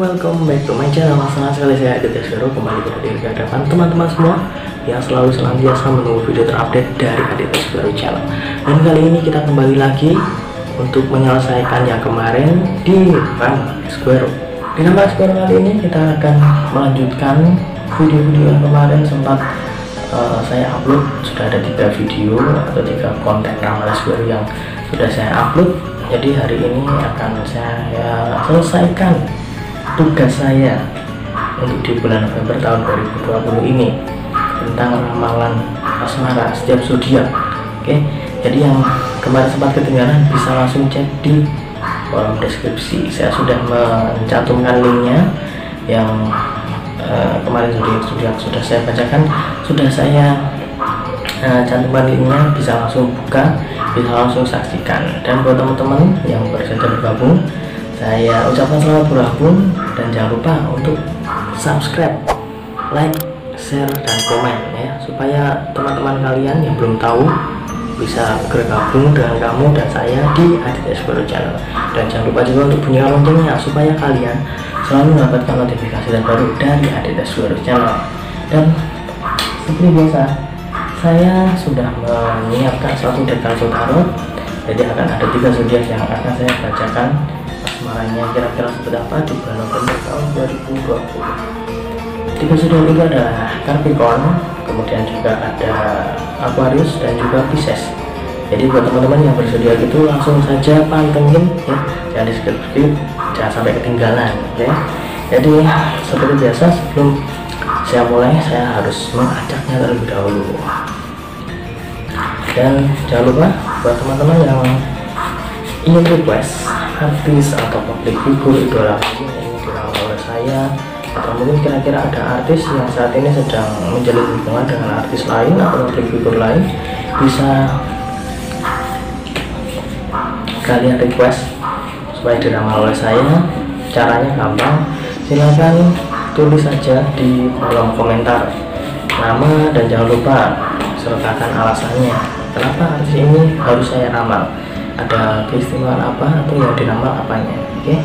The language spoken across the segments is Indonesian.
welcome back to my channel. Senang sekali saya Aditya Sero kembali berhadir di hadapan teman-teman semua yang selalu senantiasa menunggu video terupdate dari Aditya Sero channel. Dan kali ini kita kembali lagi untuk menyelesaikan yang kemarin di Nama Square. Di Nama Square kali ini kita akan melanjutkan video-video yang kemarin sempat saya upload. Sudah ada 3 video atau 3 konten Nama Square yang sudah saya upload. Jadi hari ini akan saya selesaikan tugas saya untuk di bulan November tahun 2020 ini tentang ramalan asmara setiap zodiak. Oke, jadi yang kemarin sempat ketinggalan bisa langsung cek di kolom deskripsi. Saya sudah mencantumkan linknya. Yang kemarin zodiak sudah saya bacakan, sudah saya cantumkan linknya, bisa langsung buka, bisa langsung saksikan. Dan buat teman-teman yang baru saja bergabung, saya ucapkan selamat bergabung dan jangan lupa untuk subscribe, like, share, dan komen ya, supaya teman-teman kalian yang belum tahu bisa bergabung dengan kamu dan saya di Aditya Sero channel. Dan jangan lupa juga untuk bunyikan loncengnya supaya kalian selalu mendapatkan notifikasi terbaru dari Aditya Sero channel. Dan seperti biasa, saya sudah menyiapkan suatu deck kartu tarot. Jadi akan ada 3 zodiak yang akan saya bacakan asmaranya kira-kira seperti apa di bulan November tahun 2020. 3 zodiak itu adalah Capricorn, kemudian juga ada Aquarius dan juga Pisces. Jadi buat teman-teman yang berzodiak itu langsung saja pantengin ya, jangan di skip, jangan sampai ketinggalan ya. Jadi seperti biasa, sebelum saya mulai saya harus mengacaknya terlebih dahulu. Dan jangan lupa buat teman-teman yang ingin request artis atau public figure idola yang ingin diramal oleh saya, atau mungkin kira-kira ada artis yang saat ini sedang menjalin hubungan dengan artis lain atau public figure lain, bisa kalian request supaya diramal oleh saya. Caranya gampang, silahkan tulis saja di kolom komentar nama dan jangan lupa sertakan alasannya kenapa artis ini harus saya ramal, ada keistimewaan apa atau yang diramal apanya. Oke.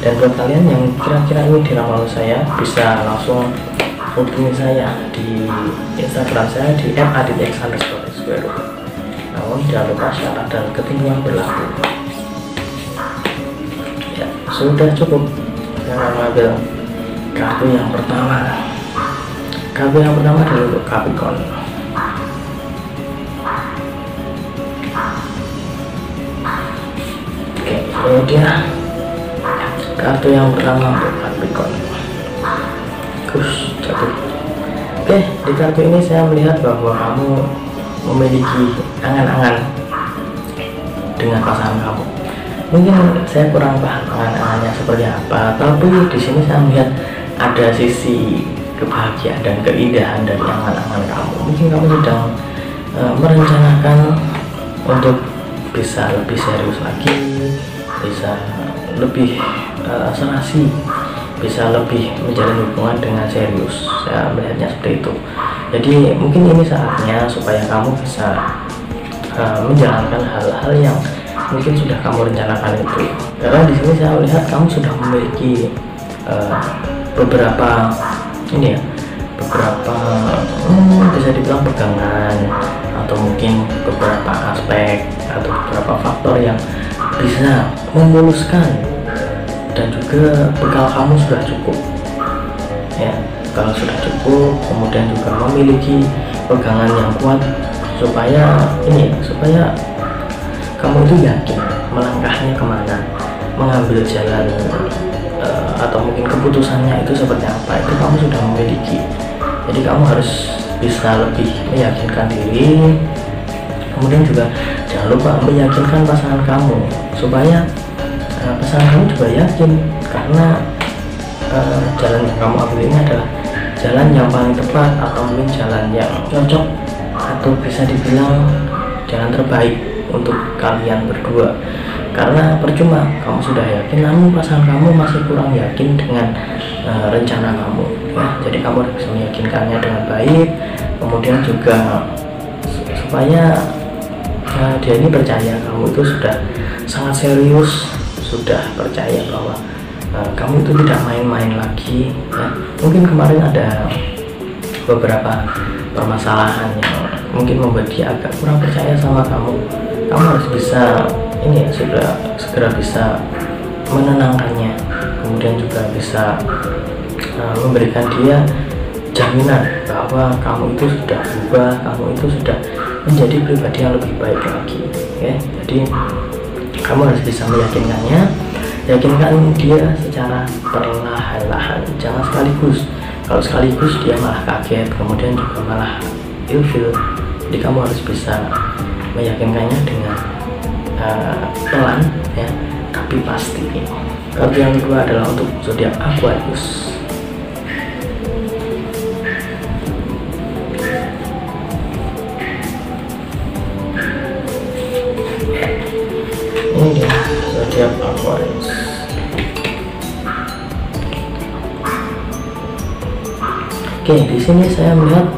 Dan buat kalian yang kira-kira ini diramal saya, bisa langsung hubungi saya di Instagram saya di @aditya_square. Namun jangan lupa syarat dan ketentuan berlaku. Ya, sudah cukup. Saya mengambil kartu yang pertama. Kartu yang pertama adalah untuk Capricorn. Oke, kemudian kartu yang pertama untuk Capricorn. Jatuh. Oke, di kartu ini saya melihat bahwa kamu memiliki angan-angan dengan pasangan kamu. Mungkin saya kurang paham angan-angannya seperti apa, tapi di sini saya melihat ada sisi kebahagiaan dan keindahan dari angan-angan kamu. Mungkin kamu sedang merencanakan untuk bisa lebih serius lagi, bisa lebih serasi, bisa lebih menjalin hubungan dengan serius. Saya melihatnya seperti itu. Jadi mungkin ini saatnya supaya kamu bisa menjalankan hal-hal yang mungkin sudah kamu rencanakan itu. Karena di sini saya melihat kamu sudah memiliki beberapa bisa dibilang pegangan, atau mungkin beberapa aspek atau beberapa faktor yang bisa memuluskan, dan juga bekal kamu sudah cukup ya. Kalau sudah cukup, kemudian juga memiliki pegangan yang kuat supaya kamu itu yakin melangkahnya kemana, mengambil jalan atau mungkin keputusannya itu seperti apa, itu kamu sudah memiliki. Jadi kamu harus bisa lebih meyakinkan diri, kemudian juga jangan lupa meyakinkan pasangan kamu supaya pasangan kamu juga yakin, karena jalan yang kamu ambil ini adalah jalan yang paling tepat, atau mungkin jalan yang cocok, atau bisa dibilang jalan terbaik untuk kalian berdua. Karena percuma kamu sudah yakin namun pasangan kamu masih kurang yakin dengan rencana kamu ya. Jadi kamu harus meyakinkannya dengan baik, kemudian juga supaya dia ini percaya kamu itu sudah sangat serius, sudah percaya bahwa kamu itu tidak main-main lagi ya. Mungkin kemarin ada beberapa permasalahan yang mungkin membuat dia agak kurang percaya sama kamu. Kamu harus bisa ini ya, segera bisa menenangkannya, kemudian juga bisa memberikan dia jaminan bahwa kamu itu sudah berubah, kamu itu sudah menjadi pribadi yang lebih baik lagi ya. Jadi kamu harus bisa meyakinkannya, yakinkan dia secara perlahan-lahan, jangan sekaligus. Kalau sekaligus dia malah kaget, kemudian juga malah ilfil. Jadi kamu harus bisa meyakinkannya dengan pelan ya, tapi pasti. Kartu yang kedua adalah untuk zodiak Aquarius. Ini dia zodiak Aquarius. Oke, di sini saya melihat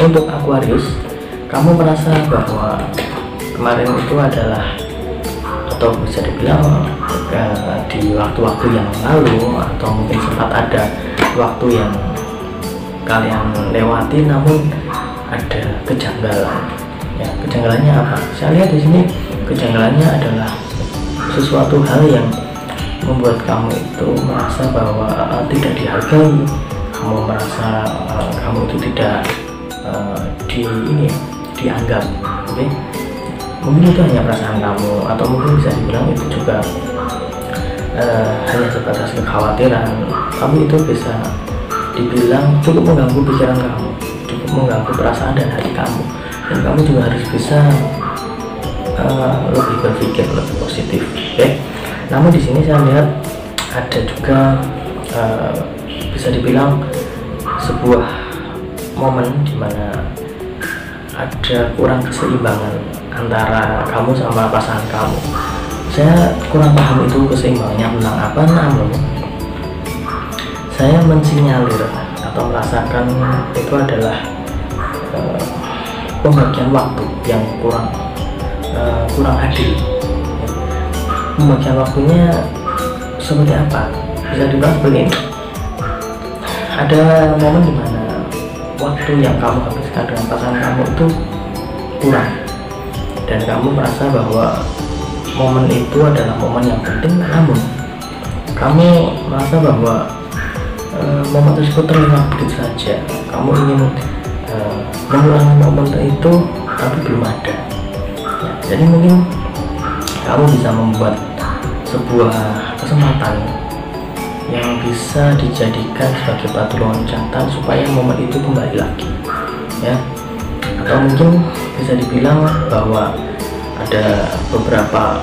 untuk Aquarius, kamu merasa bahwa kemarin itu adalah, atau bisa dibilang di waktu-waktu yang lalu, atau mungkin sempat ada waktu yang kalian lewati, namun ada kejanggalan. Ya, kejanggalannya apa? Saya lihat di sini kejanggalannya adalah sesuatu hal yang membuat kamu itu merasa bahwa tidak dihargai. Kamu merasa kamu itu tidak dianggap, oke? Mungkin itu hanya perasaan kamu, atau mungkin bisa dibilang itu juga hanya sebatas kekhawatiran. Tapi itu bisa dibilang cukup mengganggu pikiran kamu, cukup mengganggu perasaan dan hati kamu, dan kamu juga harus bisa lebih berpikir lebih positif, oke? Namun di sini saya lihat ada juga bisa dibilang sebuah momen dimana ada kurang keseimbangan antara kamu sama pasangan kamu. Saya kurang paham itu keseimbangannya tentang apa, namun saya mensinyalir atau merasakan itu adalah pembagian waktu yang kurang adil. Pembagian waktunya seperti apa? Bisa dibilang seperti ini. Ada momen dimana waktu yang kamu habiskan dengan pasangan kamu itu kurang, dan kamu merasa bahwa momen itu adalah momen yang penting, namun kamu merasa bahwa momen tersebut terlewat begitu saja. Kamu ingin mengulangi momen itu, tapi belum ada ya. Jadi mungkin kamu bisa membuat sebuah kesempatan yang bisa dijadikan sebagai batu loncatan supaya momen itu kembali lagi ya. Atau mungkin bisa dibilang bahwa ada beberapa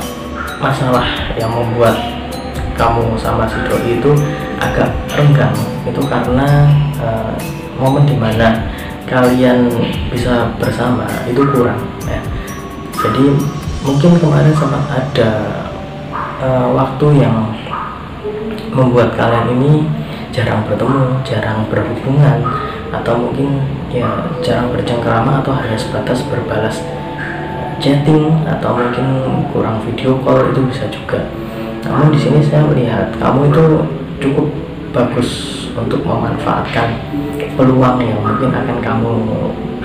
masalah yang membuat kamu sama si doi itu agak renggang, itu karena momen dimana kalian bisa bersama itu kurang ya. Jadi mungkin kemarin sempat ada waktu yang membuat kalian ini jarang bertemu, jarang berhubungan, atau mungkin ya jarang bercengkrama, atau hanya sebatas berbalas chatting, atau mungkin kurang video call, itu bisa juga. Namun di sini saya melihat kamu itu cukup bagus untuk memanfaatkan peluang yang mungkin akan kamu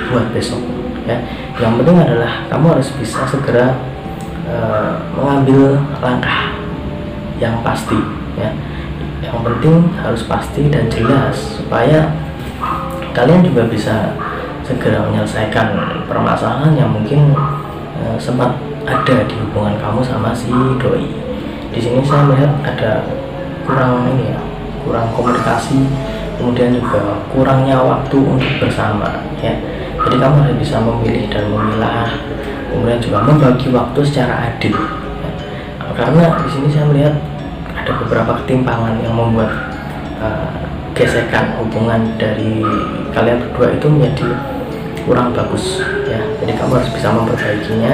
buat besok ya. Yang penting adalah kamu harus bisa segera mengambil langkah yang pasti ya. Yang penting harus pasti dan jelas supaya kalian juga bisa segera menyelesaikan permasalahan yang mungkin sempat ada di hubungan kamu sama si doi. Di sini saya melihat ada kurang komunikasi, kemudian juga kurangnya waktu untuk bersama ya. Jadi kamu harus bisa memilih dan memilah, kemudian juga membagi waktu secara adil ya. Karena di sini saya melihat ada beberapa ketimpangan yang membuat gesekan hubungan dari kalian berdua itu menjadi kurang bagus ya. Jadi kamu harus bisa memperbaikinya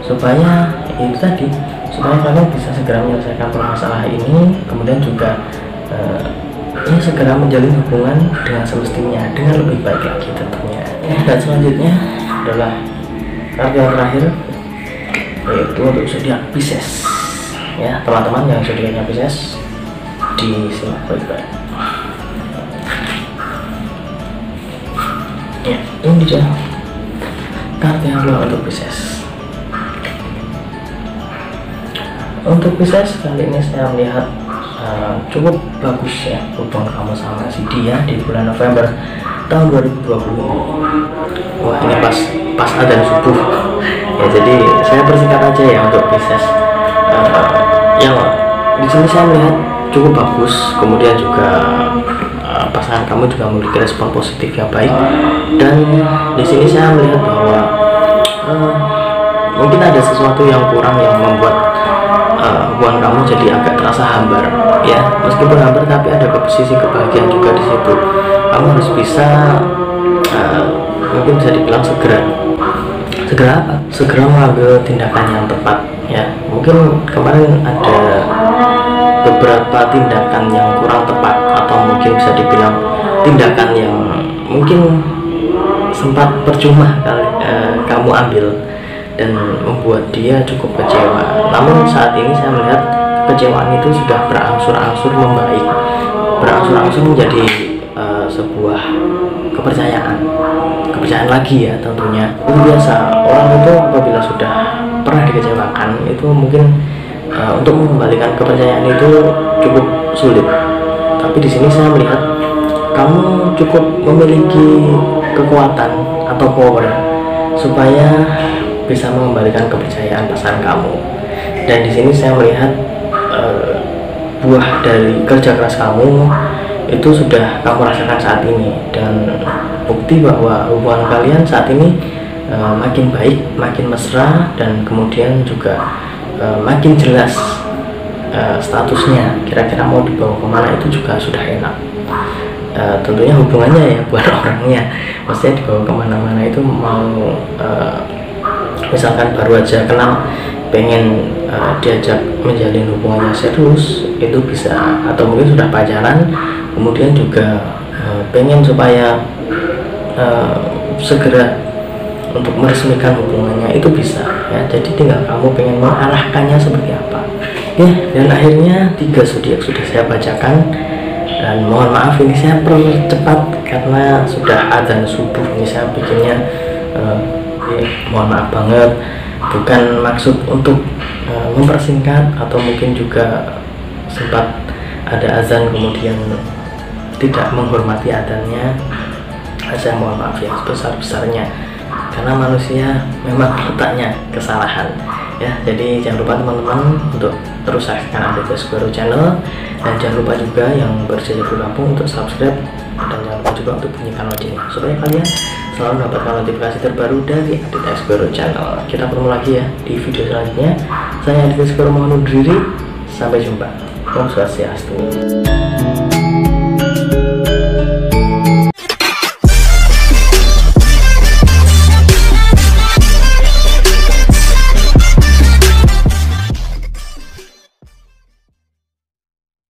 supaya itu tadi, supaya kalian bisa segera menyelesaikan permasalahan ini, kemudian juga segera menjalin hubungan dengan semestinya, dengan lebih baik lagi tentunya. Dan selanjutnya adalah kartu yang terakhir, yaitu untuk zodiak Pisces ya. Teman-teman yang zodiaknya Pisces, disimak baik-baik. Ya, ini dia kartu yang keluar untuk Pisces. Untuk Pisces kali ini saya melihat cukup bagus ya hubungan kamu sama si dia di bulan November tahun 2020 ini. Wah, ini pas adzan subuh ya, jadi saya persingkat aja ya untuk Pisces. Yang di sini saya melihat cukup bagus, kemudian juga pasangan kamu juga memiliki respon positif yang baik, dan di sini saya melihat bahwa mungkin ada sesuatu yang kurang yang membuat hubungan kamu jadi agak terasa hambar ya. Meskipun hambar tapi ada sisi kebahagiaan juga di situ. Kamu harus bisa mungkin bisa dibilang segera apa? Segera mengambil tindakan yang tepat ya. Mungkin kemarin ada beberapa tindakan yang kurang tepat, atau mungkin bisa dibilang tindakan yang mungkin sempat percuma kamu ambil dan membuat dia cukup kecewa. Namun saat ini saya melihat kekecewaan itu sudah berangsur-angsur membaik, berangsur-angsur menjadi sebuah kepercayaan lagi ya tentunya. Itu biasa, orang itu apabila sudah pernah dikecewakan itu mungkin untuk mengembalikan kepercayaan itu cukup sulit. Tapi di sini saya melihat kamu cukup memiliki kekuatan atau power supaya bisa mengembalikan kepercayaan pasangan kamu. Dan di sini saya melihat buah dari kerja keras kamu itu sudah kamu rasakan saat ini, dan bukti bahwa hubungan kalian saat ini makin baik, makin mesra, dan kemudian juga makin jelas statusnya kira-kira mau dibawa kemana itu juga sudah enak. Tentunya hubungannya ya buat orangnya, maksudnya dibawa kemana-mana itu mau misalkan baru aja kenal pengen diajak menjalin hubungannya serius itu bisa, atau mungkin sudah pacaran kemudian juga pengen supaya segera untuk meresmikan hubungannya itu bisa ya. Jadi tinggal kamu pengen mengarahkannya seperti apa ya. Dan akhirnya 3 zodiak sudah saya bacakan, dan mohon maaf ini saya percepat karena sudah adzan subuh ini saya bikinnya. Mohon maaf banget, bukan maksud untuk mempersingkat atau mungkin juga sempat ada azan kemudian tidak menghormati adzannya. Saya mohon maaf yang sebesar-besarnya, karena manusia memang letaknya kesalahan ya. Jadi jangan lupa teman-teman untuk terus saksikan update Square Channel, dan jangan lupa juga yang bersedia bergabung untuk subscribe, dan jangan lupa juga untuk bunyikan loncengnya supaya kalian selalu mendapatkan notifikasi terbaru dari update Square Channel. Kita ketemu lagi ya di video selanjutnya. Saya Aditya Square mohon undur diri, sampai jumpa. Om Swastiastu.